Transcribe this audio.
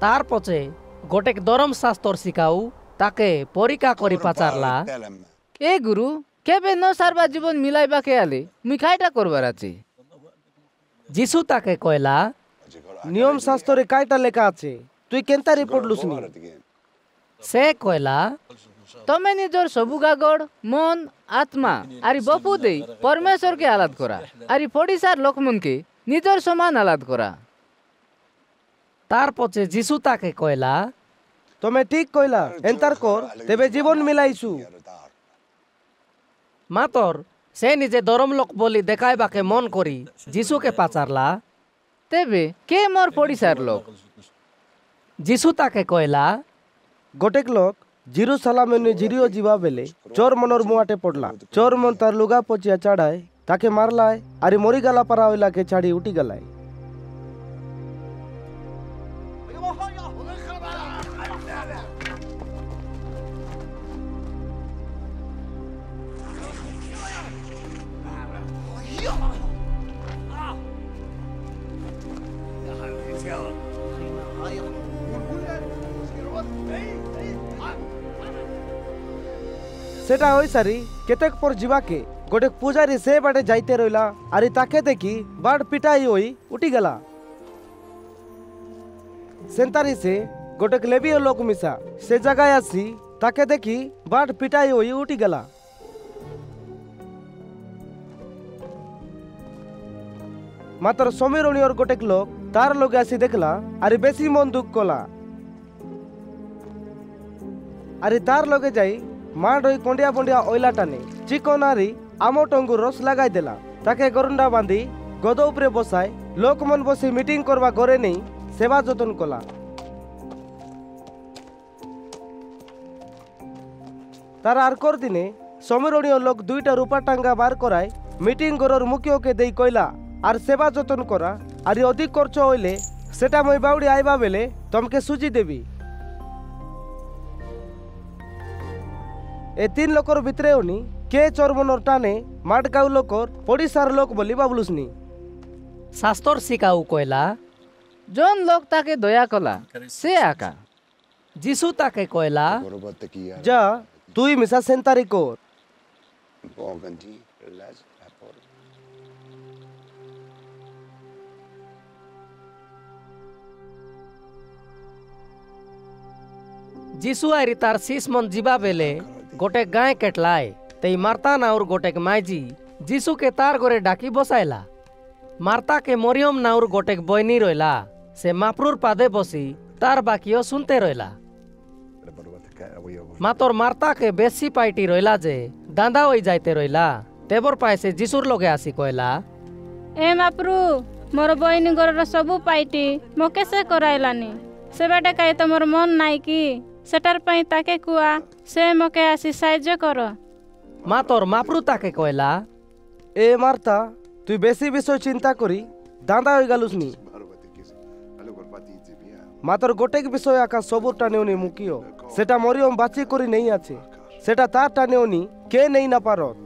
तार पचे गोटेक धर्म शास्त्र शिकाऊ ताके परीक्षा करी पचारला ए गुरु केबे न सारबा जीवन मिलाइबा के आले मुई काइटा करबार आछि। যিশু তাকে কয়লা নিয়ম শাস্ত্রে কাইটা লেখা আছে তুই কেনতা রিপোর্ট লুসনি? সে কয়লা तमे निजर सबु गागड़ मन आत्मा आरी बपु देई परमेश्वर के आलाद करा आरी पड़िसार लोकमन के निजर समान आलाद करा। तार पचे যিশু তাকে কয়লা তুমি ঠিক কইলা এন্তার কর তেবে জীবন মিলাইছু। মাতর সে নিজে ধর্ম লোক বলি দেখাইবাকে মন করি যিশুকে পাচারলা। तेबे के मोर पड़िसार लोक? যিশু তাকে কয়লা গোটেক লোক জিরুসালামে জিরিও ଯିବା বেলে চোর মনর মুয়াটে পড়লা। চোর মন তার লুগা পচিয়া চাড়ায় তাকে মারলায় আরি মরিগালা পারা হইলাকে ছাড়ি উঠি গেলায়। সেটা ওই সারি কেতেক পর জীবাকে গোটেক পূজারি সে বাটে যাইতে রইলা আরি তাকে দেখি বাড় পিটাই ওই উঠি গেলা। সেন্তারি সে গোটেক লেবিও লোক মিশা সে জায়গায় আসি তাকে দেখি বাড় পিটাই ওই উঠি গেলা। মাত্র সমীরণীয়র গোটেক লোক তার লগে আসি দেখলা আরে বেশি মন দুঃখ কলা আরে তার লগে যাই মাড ওই কন্ডিয়া বন্ডিয়া ওইলা টানে চিকন আরি আমো টঙ্গুর রস লাগাই দেলা। তাকে গরুন্ডা বাঁধি গদ উপরে বসায় লোকমন বসে মিটিং করবা ঘরে নেই সেবা যতন কলা। তার আর কর দিনে সমীরণীয় লোক দুইটা রূপা টাঙ্গা বার করায় মিটিং ঘরের মুখিওকে দেই কইলা আর সেবা যতন করা আর অধিক খরচ হইলে সেটা মই বাউড়ি আইবা বেলে তমকে সুজি দেবি। এ তিন লোকর ভিতরে উনি কে চরমনর টানে মাটগাঁও লোকর পড়িসার লোক বলি বাবলুসনি। শাস্ত্র শিকাউ কয়লা जोन लोक ताके दया कला से आका। যিশু তাকে কয়লা যা তুই মিশা সেন্তারি কর। যিশু আইরি তার শিষ মন ଯିବା বেলে গোটে গাঁ কেটলায় তেই মার্তা নাউর গোটেক মাইজি যিশুকে তার ঘরে ডাকি বসাইলা। মার্তাকে মরিয়ম নাউর গোটেক বইনি রইলা সে মাপরুর পাদে বসি তার বাকিও শুনতে রইলা। মাতর মার্তাকে বেশি পাইটি রইলা যে দাঁদা হই যাইতে রইলা। তেবর পায় সে যিশুর লগে আসি কয়লা ए मापरू मोर बहिनी घर सबू पाइटी मोके से कराइलानी से बाटे कहीं तो मोर मन नाई कि सेटार पाई ताके कुआ से मोके आसी साहाय्य कर। মাতর মাপরু তাকে কয়লা এ মার্তা তুই বেশি বিষয় চিন্তা করি দাঁদা হয়ে গেলুসনি। মাতর গোটেক বিষয় আকা সবুর টানেওনি মুখিও সেটা মরিয়ম বাঁচি করি নেই আছে সেটা তার টানেওনি কে নেই না পারত।